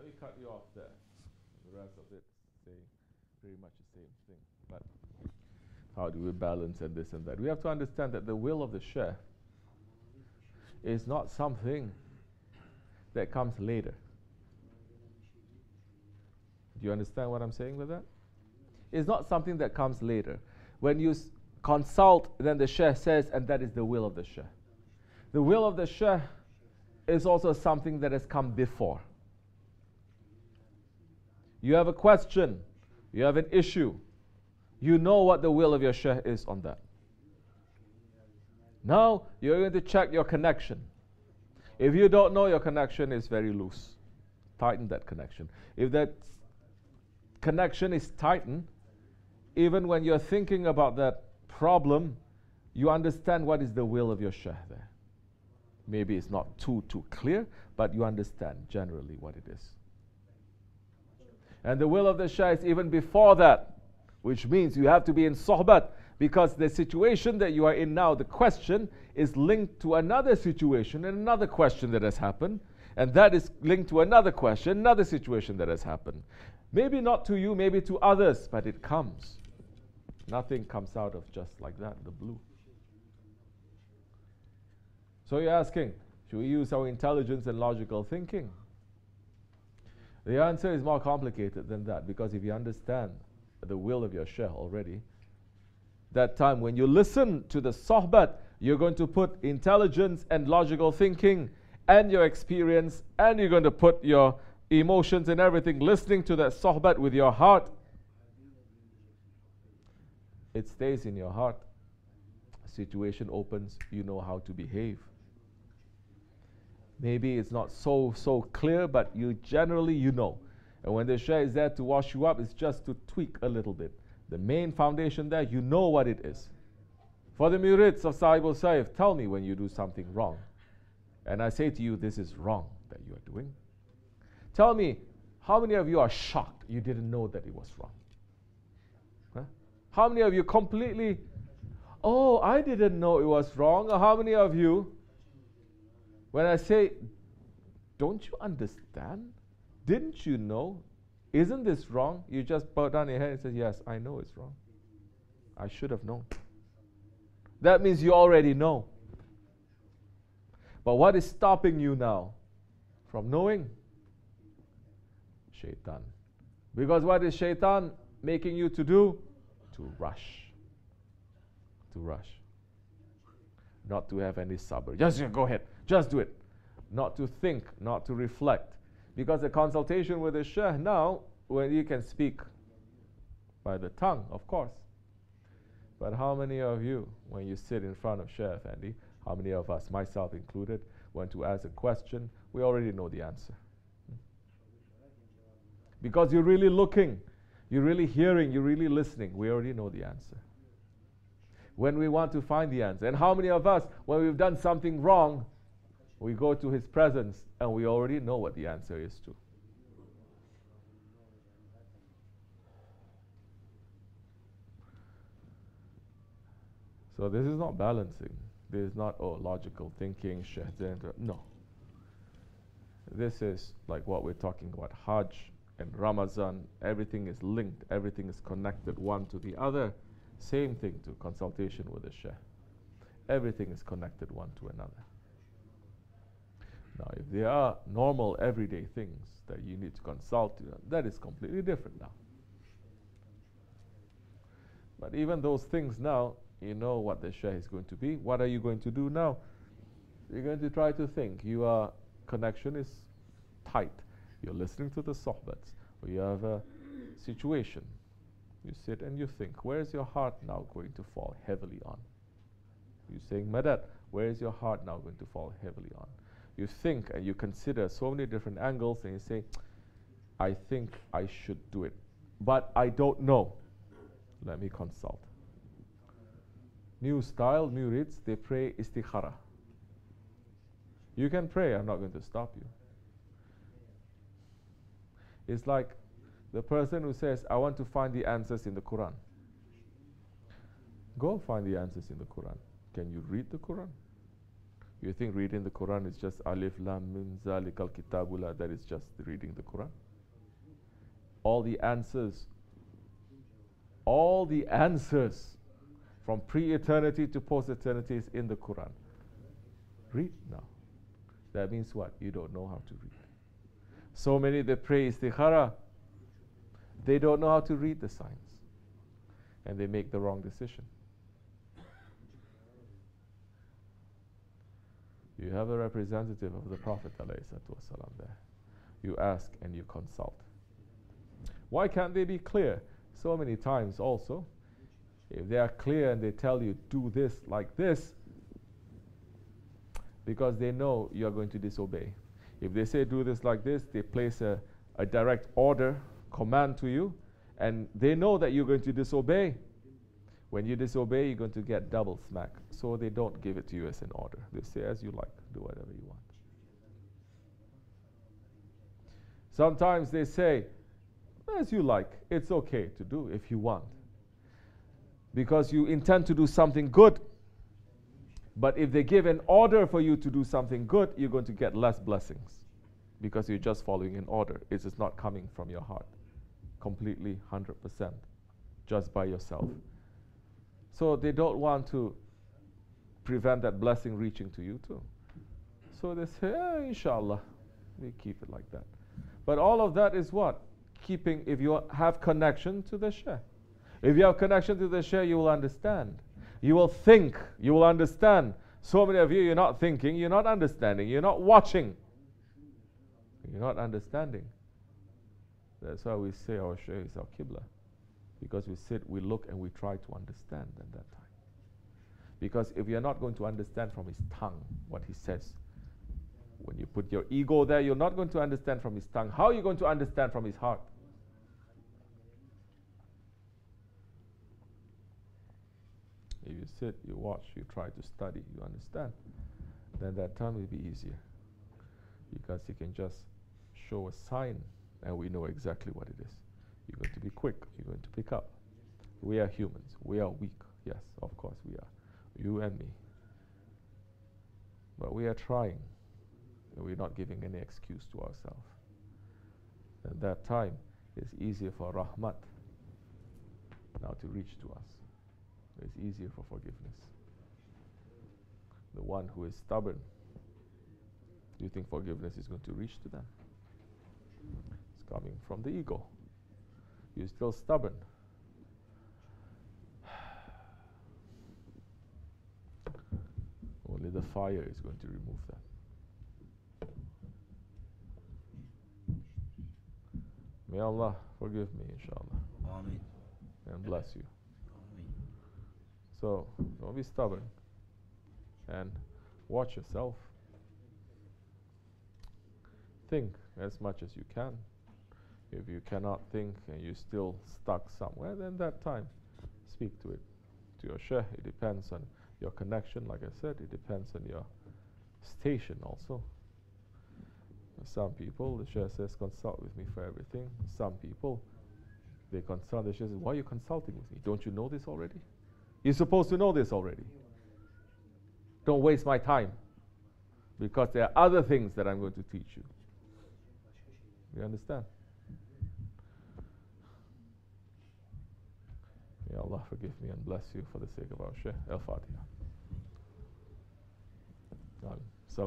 Let me cut you off there. The rest of it saying pretty much the same thing. But how do we balance and this and that? We have to understand that the will of the Shaykh is not something that comes later. Do you understand what I'm saying with that? It's not something that comes later. When you consult, then the Shaykh says, and that is the will of the Shaykh. The will of the Shaykh is also something that has come before. You have a question, you have an issue, you know what the will of your Shaykh is on that. Now you're going to check your connection. If you don't know, your connection is very loose. Tighten that connection. If that connection is tightened, even when you're thinking about that problem, you understand what is the will of your Shaykh there. Maybe it's not too clear, but you understand generally what it is. And the will of the Shaykh is even before that, which means you have to be in Sohbet, because the situation that you are in now, the question is linked to another situation and another question that has happened, and that is linked to another question, another situation that has happened. Maybe not to you, maybe to others, but it comes. Nothing comes out of just like that, the blue. So you're asking, should we use our intelligence and logical thinking? The answer is more complicated than that, because if you understand the will of your Shaykh already, that time when you listen to the Sohbet, you're going to put intelligence and logical thinking and your experience, and you're going to put your emotions and everything, listening to that Sohbet with your heart. It stays in your heart. Situation opens, you know how to behave. Maybe it's not so clear, but you generally you know. And when the Shaykh is there to wash you up, it's just to tweak a little bit. The main foundation there, you know what it is. For the murids of Sahib al-Seyh, tell me when you do something wrong. And I say to you, this is wrong that you are doing. Tell me, how many of you are shocked you didn't know that it was wrong? Huh? How many of you completely, oh, I didn't know it was wrong? Or how many of you, when I say, don't you understand? Didn't you know? Isn't this wrong? You just bow down your head and say, yes, I know it's wrong. I should have known. That means you already know. But what is stopping you now from knowing? Shaitan. Because what is Shaitan making you to do? To rush. To rush. Not to have any sabr. Just go ahead. Just do it. Not to think, not to reflect. Because the consultation with the Shaykh now, when you can speak by the tongue, of course. But how many of you, when you sit in front of Shaykh Efendi, how many of us, myself included, when to ask a question, we already know the answer. Because you're really looking, you're really hearing, you're really listening, we already know the answer. When we want to find the answer. And how many of us, when we've done something wrong, we go to his presence and we already know what the answer is to. So this is not balancing. This is not, oh, logical thinking, shaitan. No. This is like what we're talking about, Hajj and Ramadan. Everything is linked. Everything is connected one to the other. Same thing to consultation with the Shaykh. Everything is connected one to another. Now, if there are normal everyday things that you need to consult, that is completely different now. But even those things now, you know what the Shaykh is going to be. What are you going to do now? You're going to try to think. Your connection is tight. You're listening to the Sohbets. Or you have a situation. You sit and you think, where is your heart now going to fall heavily on? You're saying, Madad, where is your heart now going to fall heavily on? You think and you consider so many different angles and you say, I think I should do it, but I don't know. Let me consult. New style, murids, they pray istikhara. You can pray, I'm not going to stop you. It's like the person who says, I want to find the answers in the Quran. Go find the answers in the Quran. Can you read the Quran? You think reading the Quran is just alif lam mim zalikal kitabula, that is just reading the Quran? All the answers from pre-eternity to post-eternity is in the Quran. Read now. That means what? You don't know how to read. So many that pray istikhara, they don't know how to read the signs, and they make the wrong decision. You have a representative of the Prophet ﷺ there. You ask and you consult. Why can't they be clear? So many times also, if they are clear and they tell you do this like this, because they know you are going to disobey. If they say do this like this, they place a direct order, command to you, and they know that you're going to disobey. When you disobey, you're going to get double smack. So they don't give it to you as an order. They say as you like, do whatever you want. Sometimes they say, as you like, it's okay to do if you want. Because you intend to do something good. But if they give an order for you to do something good, you're going to get less blessings. Because you're just following an order. It is not coming from your heart. Completely, 100%. Just by yourself. So they don't want to prevent that blessing reaching to you too. So they say, inshallah, we keep it like that. But all of that is what? Keeping, if you have connection to the shaykh. If you have connection to the shaykh, you will understand. You will think, you will understand. So many of you, you're not thinking, you're not understanding, you're not watching. You're not understanding. That's why we say our shaykh is our qibla. Because we sit, we look, and we try to understand at that time. Because if you're not going to understand from his tongue what he says, when you put your ego there, you're not going to understand from his tongue. How are you going to understand from his heart? If you sit, you watch, you try to study, you understand, then that time will be easier. Because he can just show a sign, and we know exactly what it is. You're going to be quick. You're going to pick up. We are humans. We are weak. Yes, of course we are. You and me. But we are trying. And we're not giving any excuse to ourselves. And that time is easier for rahmat now to reach to us. It's easier for forgiveness. The one who is stubborn, do you think forgiveness is going to reach to them? It's coming from the ego. You're still stubborn. Only the fire is going to remove that. May Allah forgive me, inshallah. Amen. And bless you. Amen. So, don't be stubborn. And watch yourself. Think as much as you can. If you cannot think and you're still stuck somewhere, then that time, speak to it, to your shaykh. It depends on your connection, like I said. It depends on your station also. Some people, the shaykh says, consult with me for everything. Some people, they consult, the shaykh says, why are you consulting with me? Don't you know this already? You're supposed to know this already. Don't waste my time, because there are other things that I'm going to teach you. You understand? May Allah forgive me and bless you for the sake of our Shaykh. Al-Fatiha. Amen.